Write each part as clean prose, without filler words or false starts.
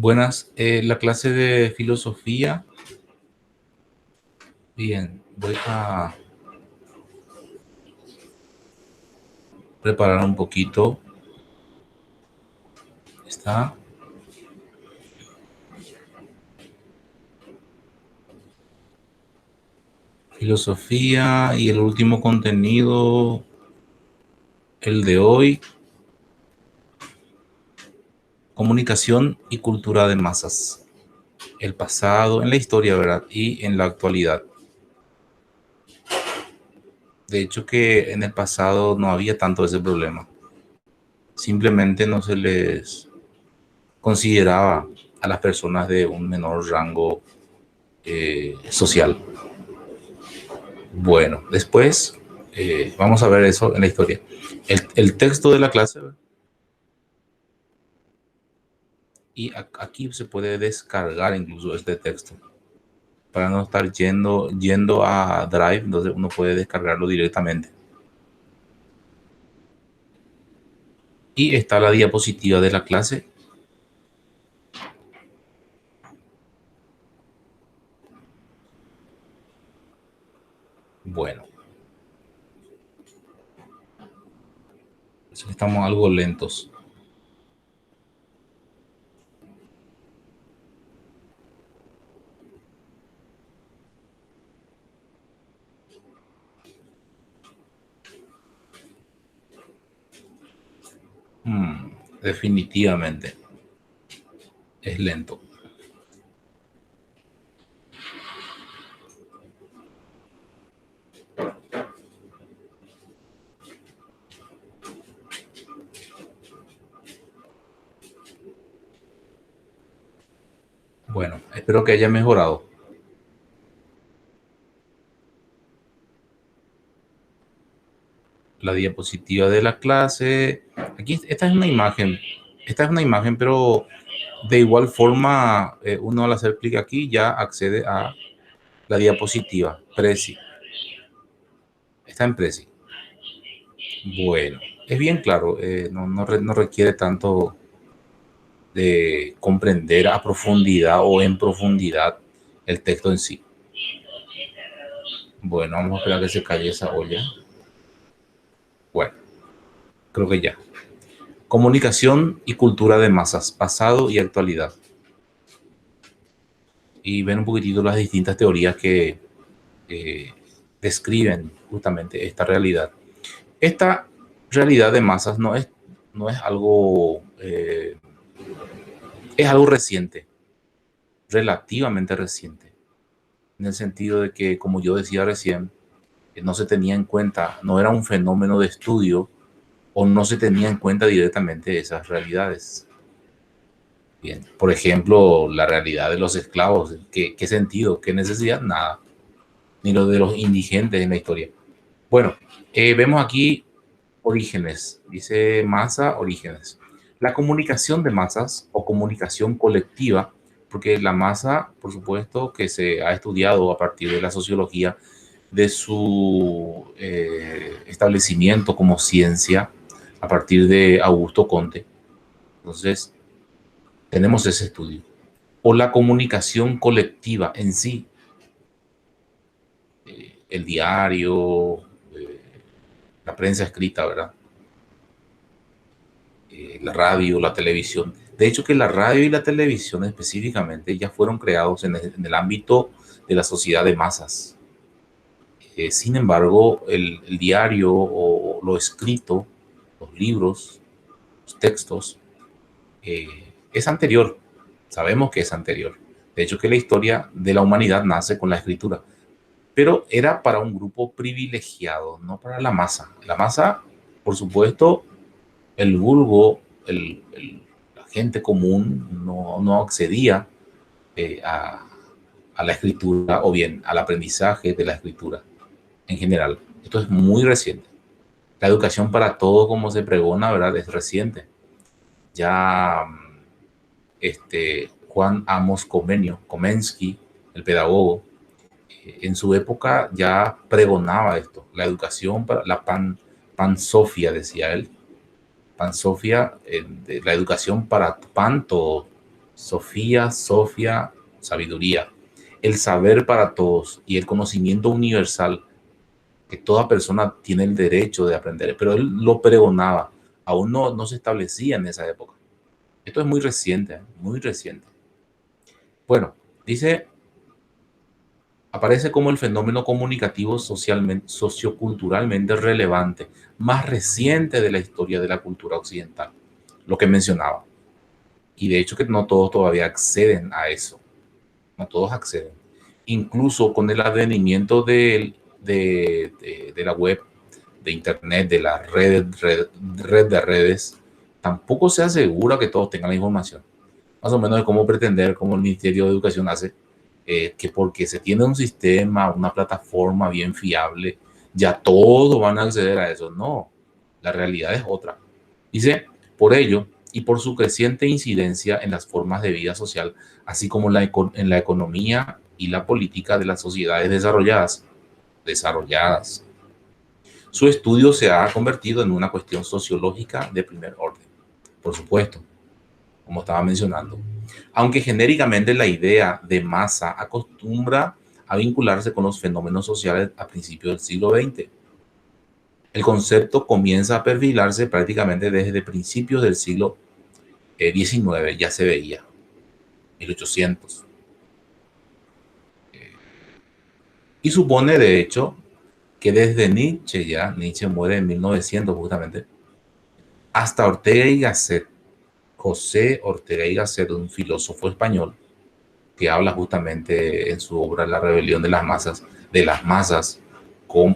Buenas, la clase de filosofía. Bien, voy a preparar un poquito. Está filosofía y el último contenido, el de hoy, comunicación y cultura de masas. El pasado, en la historia, ¿verdad? Y en la actualidad. De hecho que en el pasado no había tanto ese problema. Simplemente no se les consideraba a las personas de un menor rango social. Bueno, después vamos a ver eso en la historia. El texto de la clase, y aquí se puede descargar incluso este texto para no estar yendo a Drive, entonces uno puede descargarlo directamente. Y está la diapositiva de la clase. Bueno, estamos algo lentos. Definitivamente es lento. Bueno, espero que haya mejorado. La diapositiva de la clase. Aquí, esta es una imagen. Esta es una imagen, pero de igual forma, uno al hacer clic aquí ya accede a la diapositiva. Prezi. Está en Prezi. Bueno, es bien claro. No requiere tanto de comprender a profundidad o en profundidad el texto en sí. Bueno, vamos a esperar a que se calle esa olla. Bueno, creo que ya. Comunicación y cultura de masas, pasado y actualidad. Y ven un poquitito las distintas teorías que describen justamente esta realidad. Esta realidad de masas no es algo, es algo reciente, relativamente reciente, en el sentido de que, como yo decía recién, no se tenía en cuenta, no era un fenómeno de estudio o no se tenía en cuenta directamente esas realidades. Bien, por ejemplo, la realidad de los esclavos, ¿qué sentido? ¿Qué necesidad? Nada. Ni lo de los indigentes en la historia. Bueno, vemos aquí orígenes, dice masa, orígenes. La comunicación de masas o comunicación colectiva, porque la masa, por supuesto, que se ha estudiado a partir de la sociología, de su establecimiento como ciencia, a partir de Augusto Comte. Entonces, tenemos ese estudio. O la comunicación colectiva en sí, el diario, la prensa escrita, ¿verdad? La radio, la televisión. De hecho, que la radio y la televisión específicamente ya fueron creados en el ámbito de la sociedad de masas. Sin embargo, el diario o lo escrito, los libros, los textos, es anterior. Sabemos que es anterior. De hecho, que la historia de la humanidad nace con la escritura. Pero era para un grupo privilegiado, no para la masa. La masa, por supuesto, el vulgo, la gente común no accedía a la escritura o bien al aprendizaje de la escritura en general. Esto es muy reciente. La educación para todos, como se pregona, ¿verdad? Es reciente. Ya Juan Amos Komensky, el pedagogo, en su época ya pregonaba esto, la educación para la pansofia, decía él, pansofia, la educación para pan todo. Sofía, Sofía, sabiduría. El saber para todos y el conocimiento universal que toda persona tiene el derecho de aprender. Pero él lo pregonaba. Aún no se establecía en esa época. Esto es muy reciente, muy reciente. Bueno, dice, aparece como el fenómeno comunicativo socialmente, socioculturalmente relevante, más reciente de la historia de la cultura occidental, lo que mencionaba. Y de hecho que no todos todavía acceden a eso, no todos acceden. Incluso con el advenimiento de la web, de internet, de la red de redes, tampoco se asegura que todos tengan la información. Más o menos de cómo pretender, como el Ministerio de Educación hace, que porque se tiene un sistema, una plataforma bien fiable, ya todos van a acceder a eso. No, la realidad es otra. Dice, por ello y por su creciente incidencia en las formas de vida social, así como en la economía y la política de las sociedades desarrolladas. Su estudio se ha convertido en una cuestión sociológica de primer orden, por supuesto, como estaba mencionando. Aunque genéricamente la idea de masa acostumbra a vincularse con los fenómenos sociales a principios del siglo XX. El concepto comienza a perfilarse prácticamente desde principios del siglo XIX, ya se veía, 1800. Y supone, de hecho, que desde Nietzsche, ya Nietzsche muere en 1900 justamente, hasta Ortega y Gasset, José Ortega y Gasset, un filósofo español, que habla justamente en su obra La rebelión de las masas,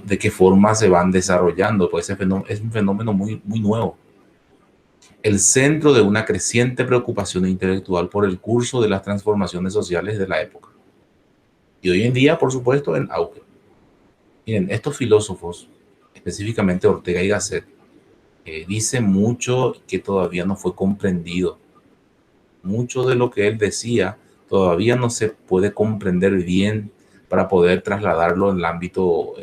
de qué forma se van desarrollando, pues ese fenómeno, es un fenómeno muy, muy nuevo. El centro de una creciente preocupación intelectual por el curso de las transformaciones sociales de la época. Y hoy en día, por supuesto, en auge. Miren, estos filósofos, específicamente Ortega y Gasset, dice mucho que todavía no fue comprendido. Mucho de lo que él decía todavía no se puede comprender bien para poder trasladarlo en el ámbito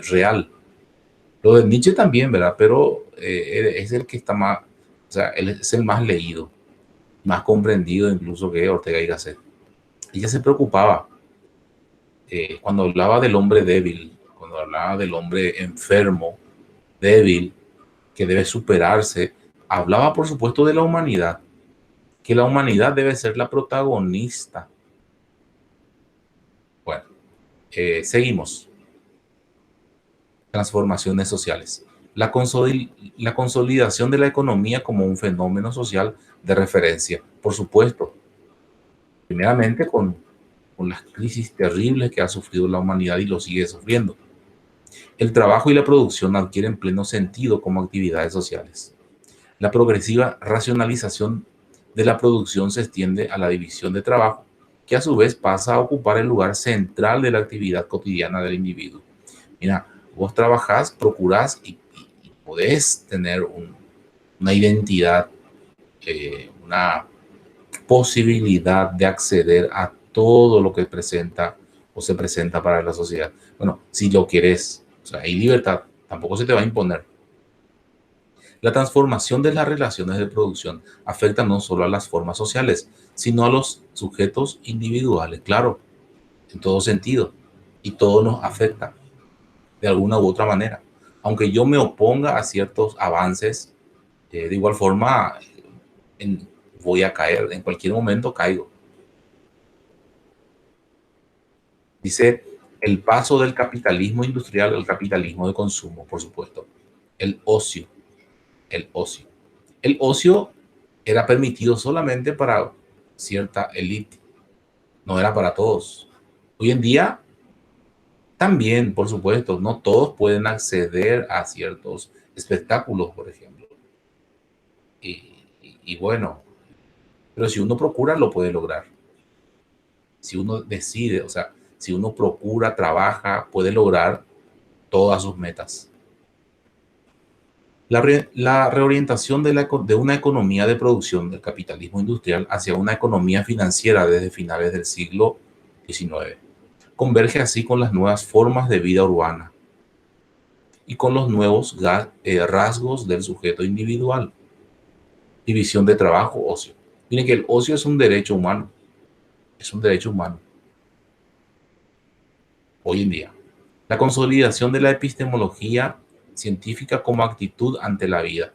real. Lo de Nietzsche también, ¿verdad? Pero es el que está más, o sea, él es el más leído, más comprendido incluso que Ortega y Gasset. Ella se preocupaba cuando hablaba del hombre débil, cuando hablaba del hombre enfermo, débil, que debe superarse, hablaba por supuesto de la humanidad, que la humanidad debe ser la protagonista. Bueno, seguimos. Transformaciones sociales. La consolidación de la economía como un fenómeno social de referencia, por supuesto, primeramente con las crisis terribles que ha sufrido la humanidad y lo sigue sufriendo. El trabajo y la producción adquieren pleno sentido como actividades sociales. La progresiva racionalización de la producción se extiende a la división de trabajo, que a su vez pasa a ocupar el lugar central de la actividad cotidiana del individuo. Mira, vos trabajás, procurás y podés tener una identidad, una posibilidad de acceder a todo lo que presenta o se presenta para la sociedad. Bueno, si lo quieres, o sea, hay libertad, tampoco se te va a imponer. La transformación de las relaciones de producción afecta no solo a las formas sociales, sino a los sujetos individuales, claro, en todo sentido. Y todo nos afecta de alguna u otra manera. Aunque yo me oponga a ciertos avances, de igual forma en, voy a caer, en cualquier momento caigo. Dice el paso del capitalismo industrial al capitalismo de consumo, por supuesto. El ocio, el ocio. El ocio era permitido solamente para cierta élite, no era para todos. Hoy en día también, por supuesto, no todos pueden acceder a ciertos espectáculos, por ejemplo. Y bueno, pero si uno procura, lo puede lograr. Si uno decide, o sea, si uno procura, trabaja, puede lograr todas sus metas. La reorientación de una economía de producción del capitalismo industrial hacia una economía financiera desde finales del siglo XIX converge así con las nuevas formas de vida urbana y con los nuevos rasgos del sujeto individual. División de trabajo, ocio. Miren que el ocio es un derecho humano, es un derecho humano hoy en día. La consolidación de la epistemología científica como actitud ante la vida.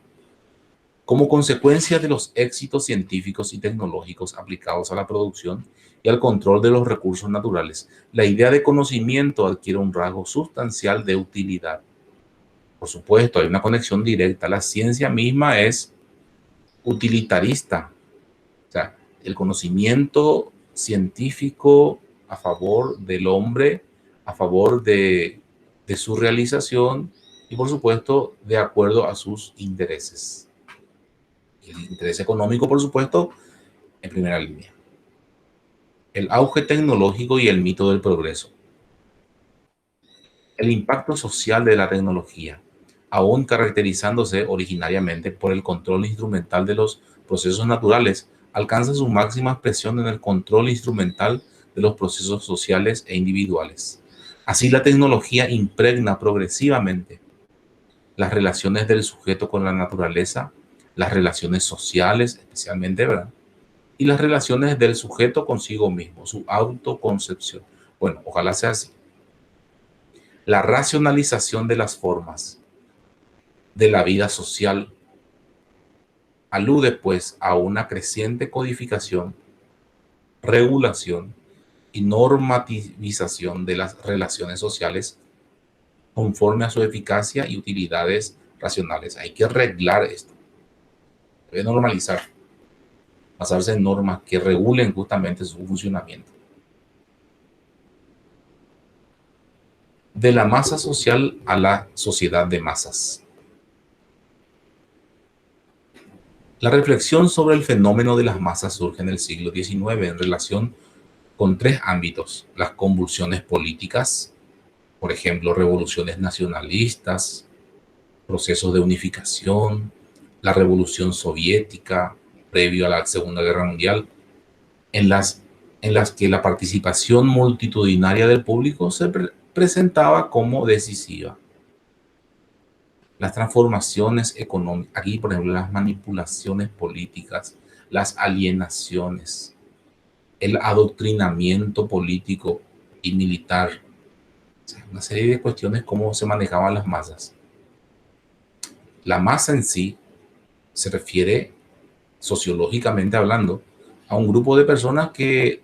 Como consecuencia de los éxitos científicos y tecnológicos aplicados a la producción y al control de los recursos naturales, la idea de conocimiento adquiere un rasgo sustancial de utilidad. Por supuesto, hay una conexión directa. La ciencia misma es utilitarista. O sea, el conocimiento científico a favor del hombre, a favor de su realización y, por supuesto, de acuerdo a sus intereses. El interés económico, por supuesto, en primera línea. El auge tecnológico y el mito del progreso. El impacto social de la tecnología, aún caracterizándose originariamente por el control instrumental de los procesos naturales, alcanza su máxima expresión en el control instrumental de los procesos sociales e individuales. Así, la tecnología impregna progresivamente las relaciones del sujeto con la naturaleza, las relaciones sociales especialmente, ¿verdad? Y las relaciones del sujeto consigo mismo, su autoconcepción. Bueno, ojalá sea así. La racionalización de las formas de la vida social alude pues a una creciente codificación, regulación y normativización de las relaciones sociales conforme a su eficacia y utilidades racionales. Hay que arreglar esto, debe normalizar, basarse en normas que regulen justamente su funcionamiento. De la masa social a la sociedad de masas. La reflexión sobre el fenómeno de las masas surge en el siglo XIX en relación con tres ámbitos: las convulsiones políticas, por ejemplo, revoluciones nacionalistas, procesos de unificación, la revolución soviética previo a la Segunda Guerra Mundial, en las, en las que la participación multitudinaria del público se presentaba como decisiva. Las transformaciones económicas, aquí por ejemplo las manipulaciones políticas, las alienaciones, el adoctrinamiento político y militar, o sea, una serie de cuestiones, cómo se manejaban las masas. La masa en sí se refiere, sociológicamente hablando, a un grupo de personas que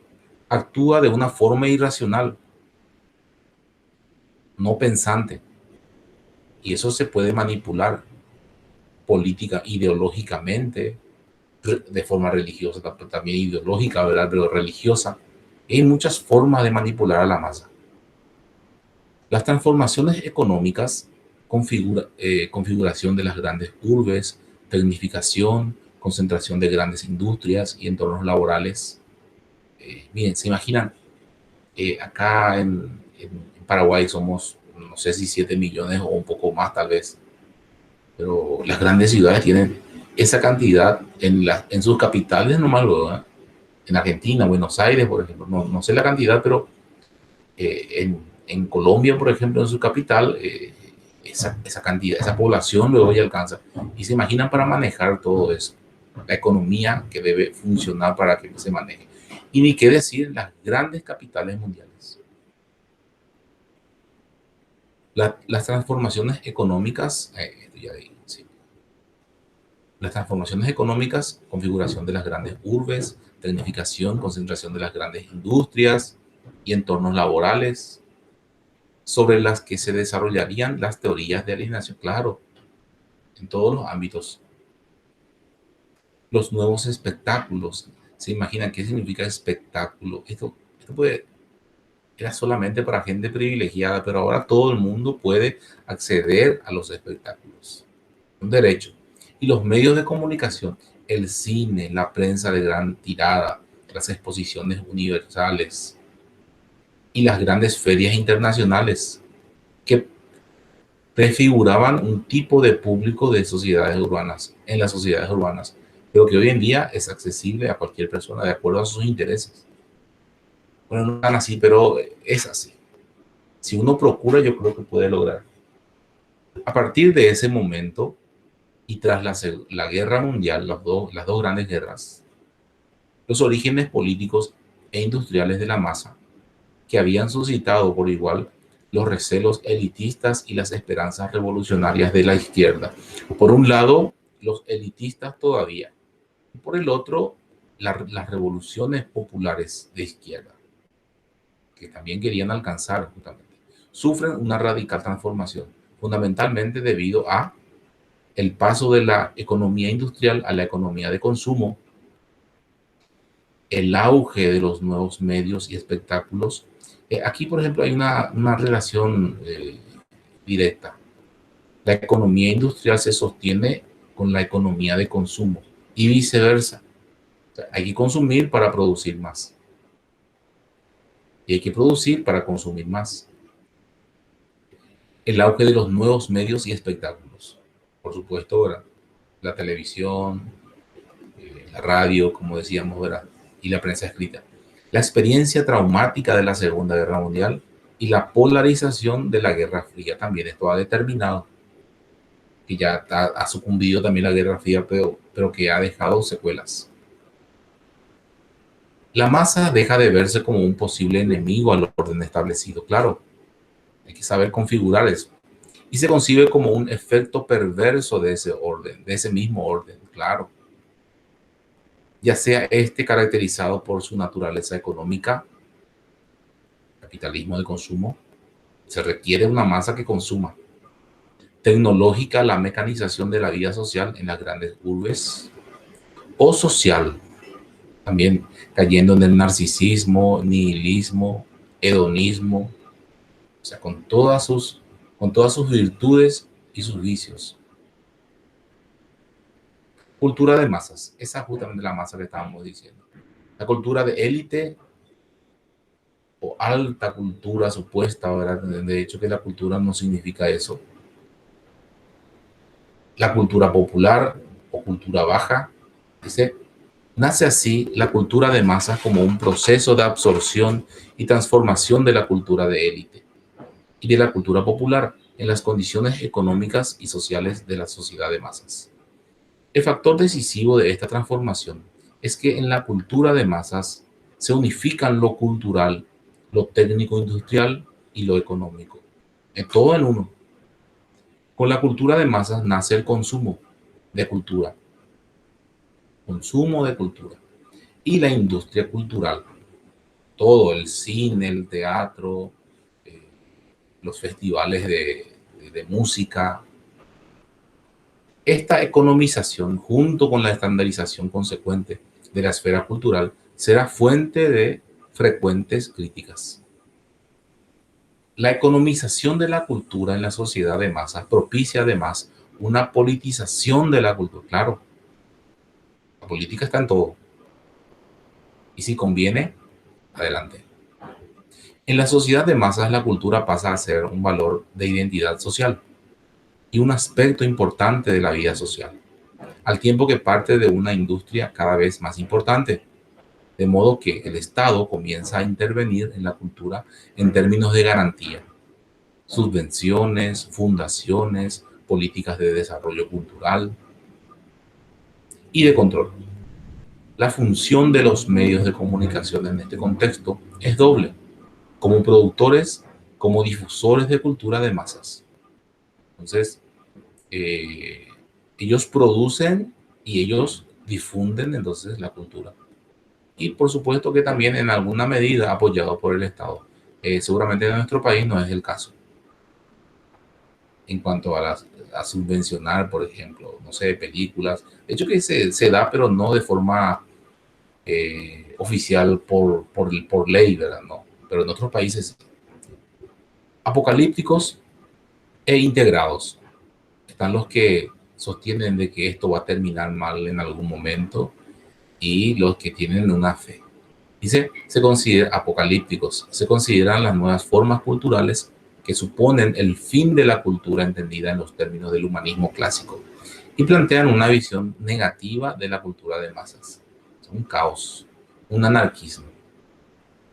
actúa de una forma irracional, no pensante, y eso se puede manipular política, ideológicamente, de forma religiosa, también ideológica, ¿verdad? Pero religiosa. Hay muchas formas de manipular a la masa. Las transformaciones económicas, configuración de las grandes urbes, tecnificación, concentración de grandes industrias y entornos laborales. Miren, se imaginan, acá en Paraguay somos, no sé si 7 millones o un poco más tal vez, pero las grandes ciudades tienen esa cantidad en sus capitales nomás, ¿verdad? En Argentina, Buenos Aires, por ejemplo, no sé la cantidad, pero en Colombia, por ejemplo, en su capital, esa cantidad, esa población luego ya alcanza. Y se imaginan para manejar todo eso, la economía que debe funcionar para que se maneje. Y ni qué decir las grandes capitales mundiales. Las transformaciones económicas, sí. Las transformaciones económicas, configuración de las grandes urbes, tecnificación, concentración de las grandes industrias y entornos laborales, sobre las que se desarrollarían las teorías de alienación, claro, en todos los ámbitos. Los nuevos espectáculos, ¿se imaginan qué significa espectáculo? Era solamente para gente privilegiada, pero ahora todo el mundo puede acceder a los espectáculos. Un derecho. Y los medios de comunicación, el cine, la prensa de gran tirada, las exposiciones universales y las grandes ferias internacionales que prefiguraban un tipo de público de sociedades urbanas, en las sociedades urbanas, pero que hoy en día es accesible a cualquier persona de acuerdo a sus intereses. Bueno, no tan así, pero es así. Si uno procura, yo creo que puede lograr. A partir de ese momento, y tras la Guerra Mundial, las dos grandes guerras, los orígenes políticos e industriales de la masa, que habían suscitado por igual los recelos elitistas y las esperanzas revolucionarias de la izquierda. Por un lado, los elitistas todavía, y por el otro, las revoluciones populares de izquierda, que también querían alcanzar justamente, sufren una radical transformación, fundamentalmente debido a el paso de la economía industrial a la economía de consumo, el auge de los nuevos medios y espectáculos. Aquí, por ejemplo, hay una relación directa. La economía industrial se sostiene con la economía de consumo y viceversa. O sea, hay que consumir para producir más. Y hay que producir para consumir más. El auge de los nuevos medios y espectáculos. Por supuesto, ¿verdad? La televisión, la radio, como decíamos, ¿verdad? Y la prensa escrita. La experiencia traumática de la Segunda Guerra Mundial y la polarización de la Guerra Fría también. Esto ha determinado que ya ha sucumbido también la Guerra Fría, pero que ha dejado secuelas. La masa deja de verse como un posible enemigo al orden establecido, claro, hay que saber configurar eso. Y se concibe como un efecto perverso de ese orden, de ese mismo orden, claro. Ya sea este caracterizado por su naturaleza económica, capitalismo de consumo, se requiere una masa que consuma. Tecnológica, la mecanización de la vida social en las grandes urbes, o social, también cayendo en el narcisismo, nihilismo, hedonismo, o sea, con todas sus virtudes y sus vicios. Cultura de masas, esa es justamente la masa que estábamos diciendo. La cultura de élite o alta cultura supuesta, ¿verdad? De hecho que la cultura no significa eso. La cultura popular o cultura baja, dice, nace así la cultura de masas como un proceso de absorción y transformación de la cultura de élite y de la cultura popular en las condiciones económicas y sociales de la sociedad de masas. El factor decisivo de esta transformación es que en la cultura de masas se unifican lo cultural, lo técnico-industrial y lo económico, todo en uno. Con la cultura de masas nace el consumo de cultura, y la industria cultural, todo, el cine, el teatro, eh, los festivales de música. Esta economización, junto con la estandarización consecuente de la esfera cultural, será fuente de frecuentes críticas. La economización de la cultura en la sociedad de masas propicia además una politización de la cultura. Claro, la política está en todo. Y si conviene, adelante. En la sociedad de masas, la cultura pasa a ser un valor de identidad social y un aspecto importante de la vida social, al tiempo que parte de una industria cada vez más importante, de modo que el Estado comienza a intervenir en la cultura en términos de garantía, subvenciones, fundaciones, políticas de desarrollo cultural y de control. La función de los medios de comunicación en este contexto es doble, como productores, como difusores de cultura de masas. Entonces, ellos producen y ellos difunden entonces la cultura. Y por supuesto que también en alguna medida apoyado por el Estado. Seguramente en nuestro país no es el caso. En cuanto a subvencionar, por ejemplo, no sé, películas. De hecho que se da, pero no de forma oficial por ley, ¿verdad? No. Pero en otros países apocalípticos e integrados están los que sostienen de que esto va a terminar mal en algún momento y los que tienen una fe. Dice, se considera apocalípticos, se consideran las nuevas formas culturales que suponen el fin de la cultura entendida en los términos del humanismo clásico y plantean una visión negativa de la cultura de masas. Un caos, un anarquismo.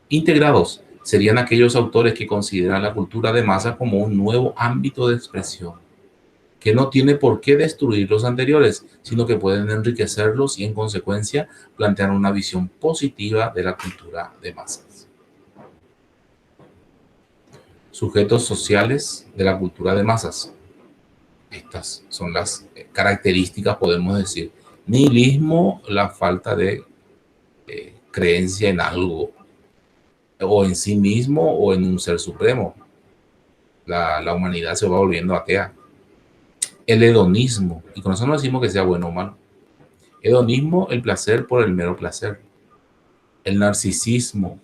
Integrados serían aquellos autores que consideran la cultura de masas como un nuevo ámbito de expresión que no tiene por qué destruir los anteriores, sino que pueden enriquecerlos y en consecuencia plantear una visión positiva de la cultura de masas. Sujetos sociales de la cultura de masas. Estas son las características, podemos decir. Nihilismo, la falta de creencia en algo, o en sí mismo, o en un ser supremo. La humanidad se va volviendo atea. El hedonismo, y con eso no decimos que sea bueno o malo. Hedonismo, el placer por el mero placer. El narcisismo,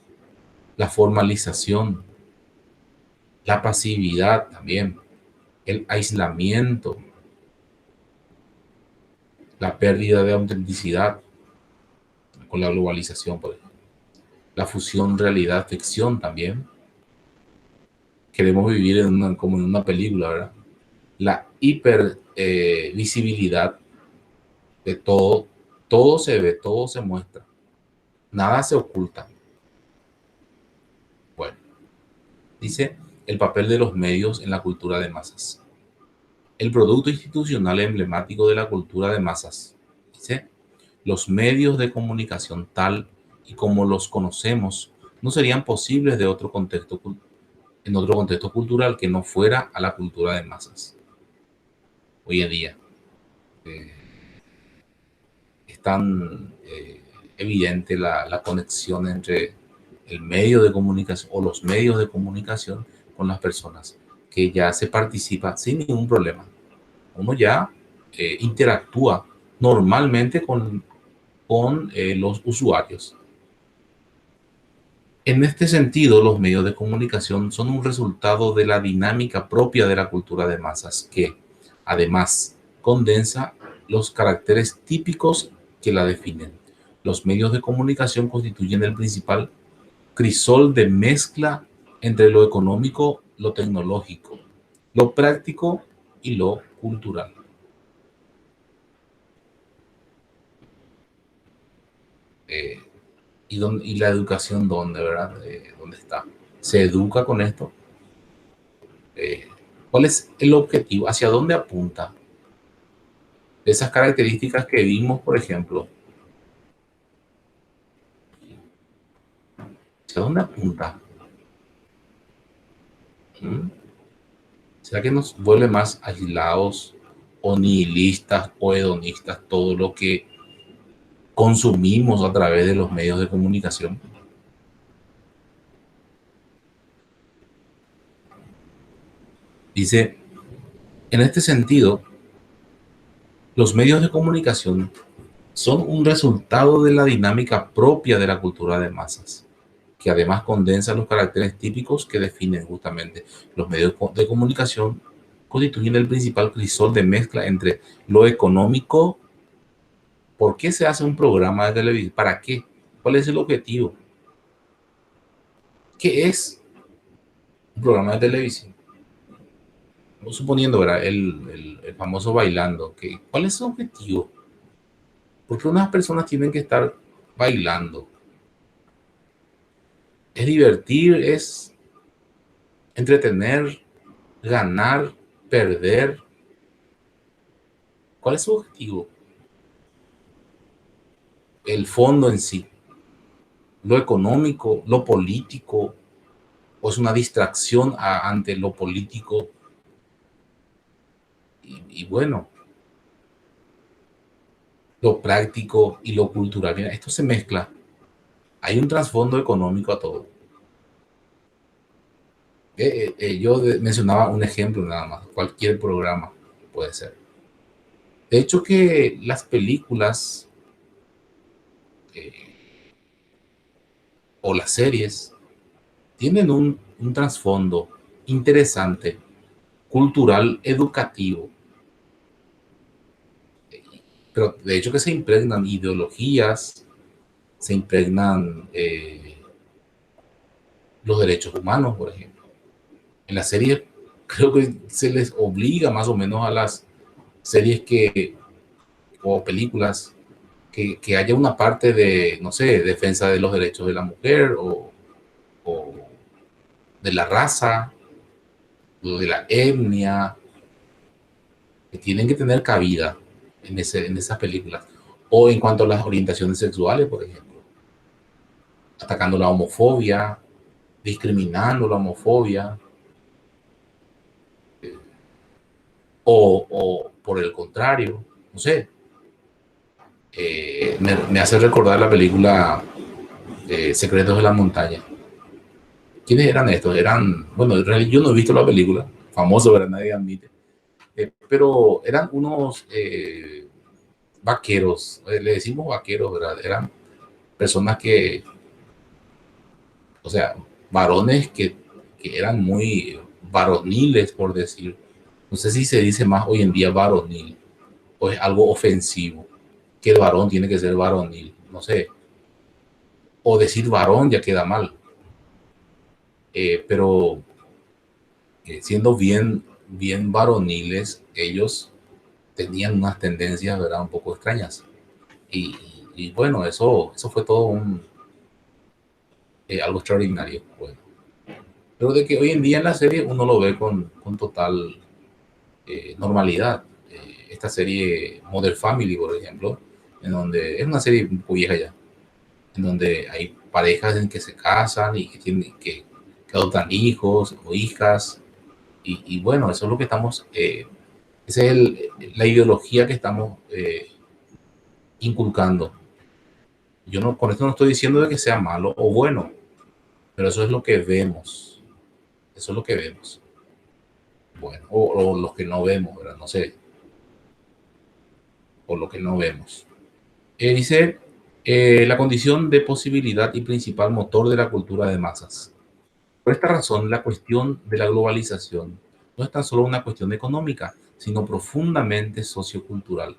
la formalización, la pasividad también, el aislamiento, la pérdida de autenticidad con la globalización, por ejemplo. La fusión realidad-ficción también. Queremos vivir como en una película, ¿verdad? La hipervisibilidad de todo, todo se ve, todo se muestra, nada se oculta. Bueno, dice el papel de los medios en la cultura de masas. El producto institucional emblemático de la cultura de masas, dice, los medios de comunicación tal y como los conocemos no serían posibles de otro contexto, en otro contexto cultural que no fuera a la cultura de masas. Hoy en día es tan evidente la conexión entre el medio de comunicación o los medios de comunicación con las personas, que ya se participa sin ningún problema. Uno ya interactúa normalmente con los usuarios. En este sentido, los medios de comunicación son un resultado de la dinámica propia de la cultura de masas que, además, condensa los caracteres típicos que la definen. Los medios de comunicación constituyen el principal crisol de mezcla entre lo económico, lo tecnológico, lo práctico y lo cultural. Eh, y la educación, ¿dónde, verdad? ¿Dónde está? ¿Se educa con esto? Eh, ¿Cuál es el objetivo? ¿Hacia dónde apunta? Esas características que vimos, por ejemplo, ¿hacia dónde apunta? ¿Mm? ¿Será que nos vuelve más aislados o nihilistas o hedonistas todo lo que consumimos a través de los medios de comunicación? Dice, en este sentido, los medios de comunicación son un resultado de la dinámica propia de la cultura de masas, que además condensa los caracteres típicos que definen justamente los medios de comunicación, constituyen el principal crisol de mezcla entre lo económico. ¿Por qué se hace un programa de televisión? ¿Para qué? ¿Cuál es el objetivo? ¿Qué es un programa de televisión? Suponiendo, ¿verdad? El famoso bailando. ¿Cuál es su objetivo? Porque unas personas tienen que estar bailando. Es divertir, es entretener, ganar, perder. ¿Cuál es su objetivo? El fondo en sí, lo económico, lo político, o es una distracción ante lo político. Y bueno, lo práctico y lo cultural. Mira, esto se mezcla. Hay un trasfondo económico a todo. Yo mencionaba un ejemplo nada más, cualquier programa puede ser. De hecho que las películas eh, o las series tienen un trasfondo interesante, cultural, educativo, pero de hecho que se impregnan ideologías, se impregnan los derechos humanos, por ejemplo. En la serie creo que se les obliga más o menos a las series o películas que haya una parte de, no sé, defensa de los derechos de la mujer o de la raza, o de la etnia, que tienen que tener cabida en esas películas. O en cuanto a las orientaciones sexuales, por ejemplo, atacando la homofobia, discriminando la homofobia, o por el contrario, no sé, me hace recordar la película Secretos de la Montaña. ¿Quiénes eran estos? Eran, bueno, en realidad yo no he visto la película, famoso, ¿verdad? Nadie admite, pero eran unos vaqueros, le decimos vaqueros, ¿verdad? Eran personas que, o sea, varones que eran muy varoniles, por decir. No sé si se dice más hoy en día varonil o es algo ofensivo, que el varón tiene que ser varonil, no sé. O decir varón ya queda mal, pero siendo bien varoniles, ellos tenían unas tendencias, ¿verdad? Un poco extrañas. Y, y bueno, eso fue todo algo extraordinario. Bueno, pero de que hoy en día en la serie uno lo ve con total normalidad. Esta serie Modern Family, por ejemplo, en donde es una serie un poco vieja ya, en donde hay parejas en que se casan y que tienen que adoptan hijos o hijas. Y bueno, eso es lo que estamos, esa es la ideología que estamos inculcando. Yo no, con esto no estoy diciendo de que sea malo o bueno, pero eso es lo que vemos. Eso es lo que vemos. Bueno, o los que no vemos, ¿verdad? No sé, o lo que no vemos. Dice, la condición de posibilidad y principal motor de la cultura de masas. Por esta razón, la cuestión de la globalización no es tan solo una cuestión económica, sino profundamente sociocultural,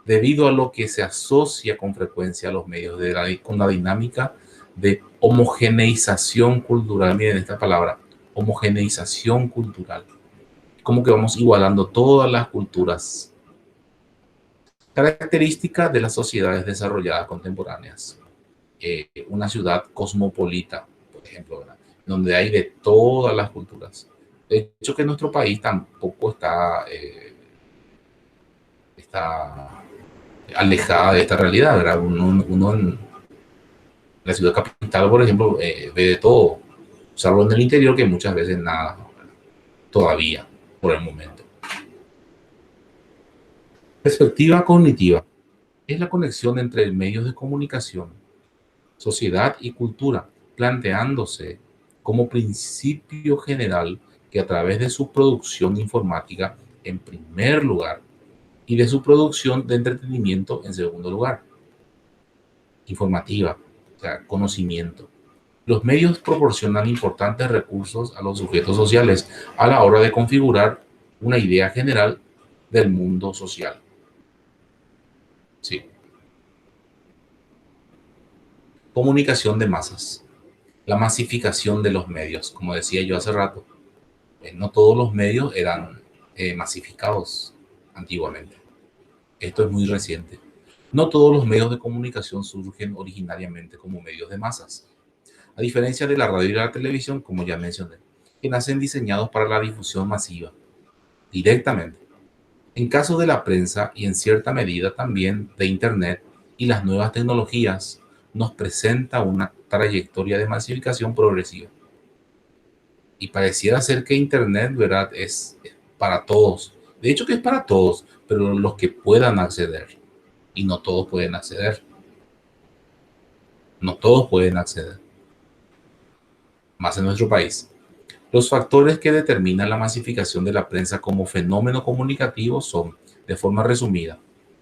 debido a lo que se asocia con frecuencia a los medios con la dinámica de homogeneización cultural. Miren esta palabra, homogeneización cultural. Como que vamos igualando todas las culturas, característica de las sociedades desarrolladas contemporáneas. Una ciudad cosmopolita, por ejemplo, ¿verdad? Donde hay de todas las culturas. De hecho, que nuestro país tampoco está alejada de esta realidad, ¿verdad? Uno en la ciudad capital, por ejemplo, ve de todo, salvo en el interior, que muchas veces nada, todavía, por el momento. Perspectiva cognitiva es la conexión entre medios de comunicación, sociedad y cultura, planteándose como principio general que a través de su producción informática, en primer lugar, y de su producción de entretenimiento, en segundo lugar, informativa, o sea, conocimiento. Los medios proporcionan importantes recursos a los sujetos sociales a la hora de configurar una idea general del mundo social. Sí. Comunicación de masas. La masificación de los medios. Como decía yo hace rato, no todos los medios eran masificados antiguamente. Esto es muy reciente. No todos los medios de comunicación surgen originariamente como medios de masas. A diferencia de la radio y la televisión, como ya mencioné, que nacen diseñados para la difusión masiva, directamente. En caso de la prensa y en cierta medida también de Internet y las nuevas tecnologías, nos presenta una trayectoria de masificación progresiva. Y pareciera ser que Internet, ¿verdad?, es para todos. De hecho que es para todos, pero los que puedan acceder. Y no todos pueden acceder. No todos pueden acceder. Más en nuestro país. Los factores que determinan la masificación de la prensa como fenómeno comunicativo son, de forma resumida,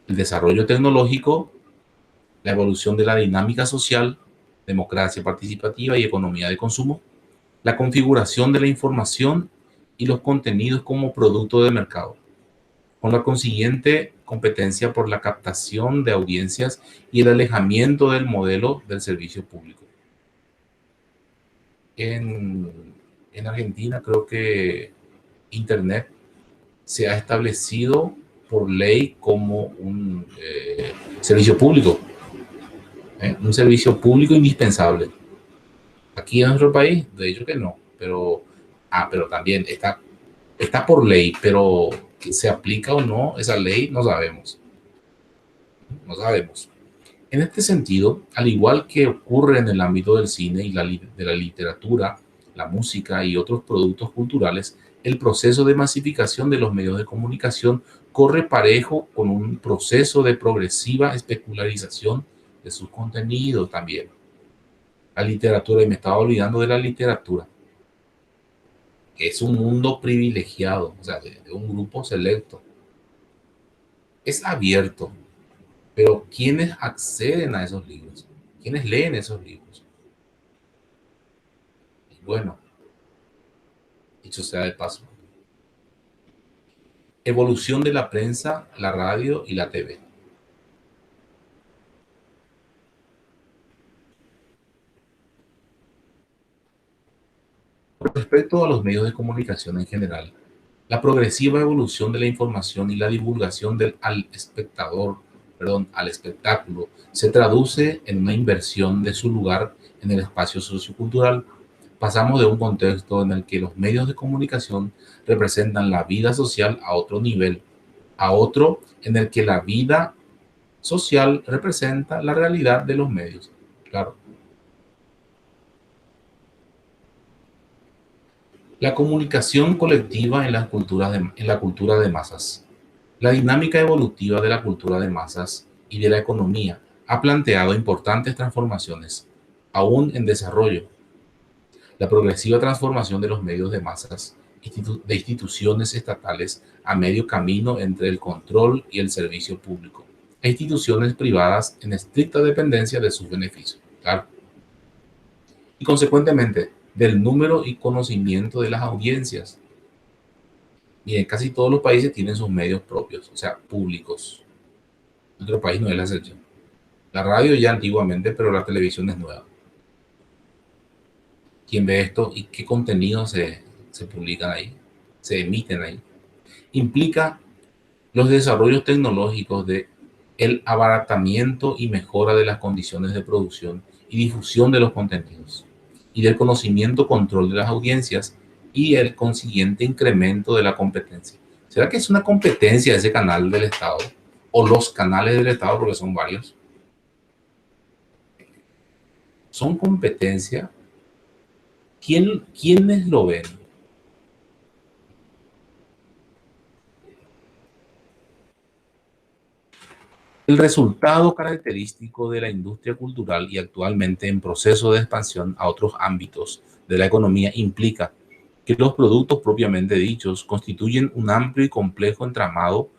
el desarrollo tecnológico, la evolución de la dinámica social, democracia participativa y economía de consumo, la configuración de la información y los contenidos como producto de mercado, con la consiguiente competencia por la captación de audiencias y el alejamiento del modelo del servicio público. En Argentina creo que Internet se ha establecido por ley como un servicio público, un servicio público indispensable. Aquí en nuestro país, de hecho que no, pero también está por ley, pero que se aplica o no esa ley, no sabemos. No sabemos. En este sentido, al igual que ocurre en el ámbito del cine y de la literatura, la música y otros productos culturales, el proceso de masificación de los medios de comunicación corre parejo con un proceso de progresiva especularización de sus contenidos también. La literatura, y me estaba olvidando de la literatura, que es un mundo privilegiado, o sea, de un grupo selecto. Es abierto, pero ¿quiénes acceden a esos libros? ¿Quiénes leen esos libros? Y bueno, dicho sea de paso, evolución de la prensa, la radio y la TV. Respecto a los medios de comunicación en general, la progresiva evolución de la información y la divulgación al espectador, perdón, al espectáculo, se traduce en una inversión de su lugar en el espacio sociocultural. Pasamos de un contexto en el que los medios de comunicación representan la vida social a otro nivel, a otro en el que la vida social representa la realidad de los medios. Claro. La comunicación colectiva en la cultura de masas. La dinámica evolutiva de la cultura de masas y de la economía ha planteado importantes transformaciones, aún en desarrollo. La progresiva transformación de los medios de masas, de instituciones estatales a medio camino entre el control y el servicio público, e instituciones privadas en estricta dependencia de sus beneficios. Claro. Y consecuentemente, del número y conocimiento de las audiencias. Miren, casi todos los países tienen sus medios propios, o sea, públicos. Nuestro país no es la excepción. La radio ya antiguamente, pero la televisión es nueva. ¿Quién ve esto y qué contenidos se publican ahí? Se emiten ahí. Implica los desarrollos tecnológicos de el abaratamiento y mejora de las condiciones de producción y difusión de los contenidos y del conocimiento control de las audiencias y el consiguiente incremento de la competencia. ¿Será que es una competencia ese canal del Estado o los canales del Estado, porque son varios? ¿Son competencia? ¿Quiénes lo ven? El resultado característico de la industria cultural y actualmente en proceso de expansión a otros ámbitos de la economía implica que los productos propiamente dichos constituyen un amplio y complejo entramado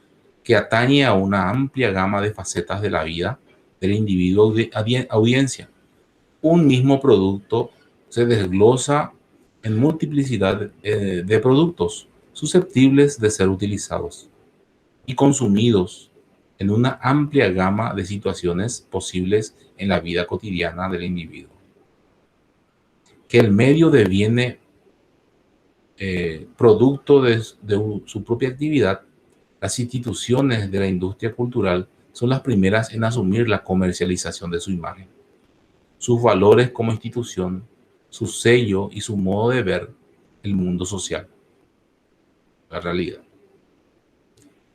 que atañe a una amplia gama de facetas de la vida del individuo de audiencia. Un mismo producto se desglosa en multiplicidad de productos susceptibles de ser utilizados y consumidos en una amplia gama de situaciones posibles en la vida cotidiana del individuo. Que el medio deviene producto de su propia actividad, las instituciones de la industria cultural son las primeras en asumir la comercialización de su imagen, sus valores como institución, su sello y su modo de ver el mundo social, la realidad.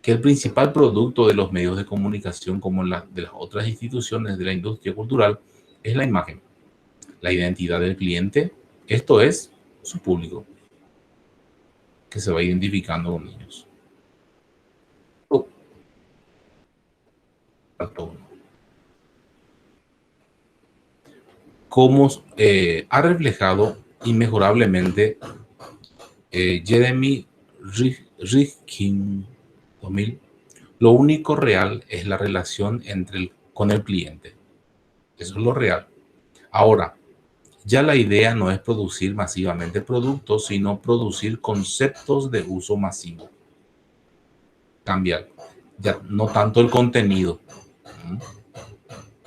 Que el principal producto de los medios de comunicación como de las otras instituciones de la industria cultural es la imagen, la identidad del cliente, esto es su público, que se va identificando con ellos. Oh, como ha reflejado inmejorablemente Jeremy Rifkin 2000, lo único real es la relación con el cliente. Eso es lo real. Ahora, ya la idea no es producir masivamente productos, sino producir conceptos de uso masivo. Cambiar. Ya no tanto el contenido,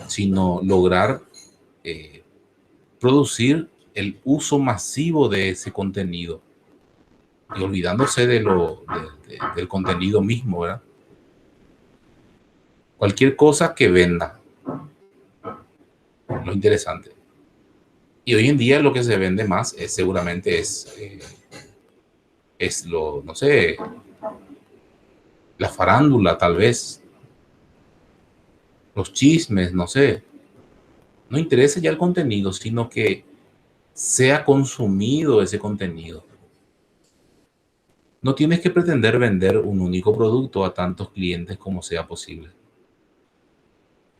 sino lograr producir el uso masivo de ese contenido y olvidándose del contenido mismo, ¿verdad? Cualquier cosa que venda, lo interesante. Y hoy en día lo que se vende más seguramente es lo, no sé, la farándula tal vez, los chismes, no sé. No interesa ya el contenido, sino que sea consumido ese contenido. No tienes que pretender vender un único producto a tantos clientes como sea posible.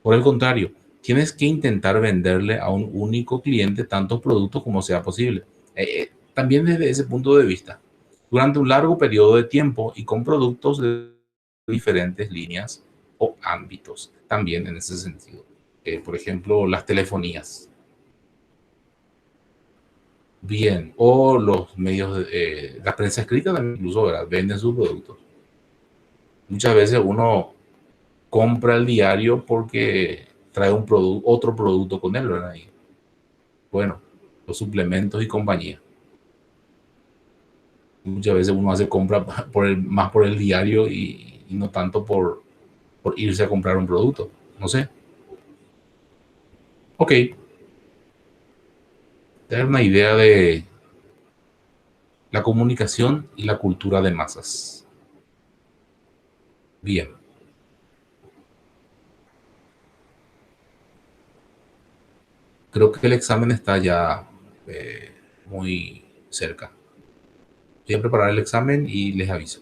Por el contrario, tienes que intentar venderle a un único cliente tantos productos como sea posible. También desde ese punto de vista, durante un largo periodo de tiempo y con productos de diferentes líneas o ámbitos, también en ese sentido. Por ejemplo, las telefonías. Bien, o los medios, la prensa escrita también incluso, ¿verdad? Venden sus productos. Muchas veces uno compra el diario porque trae otro producto con él, ¿verdad? Y, bueno, los suplementos y compañía. Muchas veces uno hace compra más por el diario y no tanto por irse a comprar un producto. No sé. Ok, tener una idea de la comunicación y la cultura de masas. Bien, creo que el examen está ya muy cerca. Voy a preparar el examen y les aviso.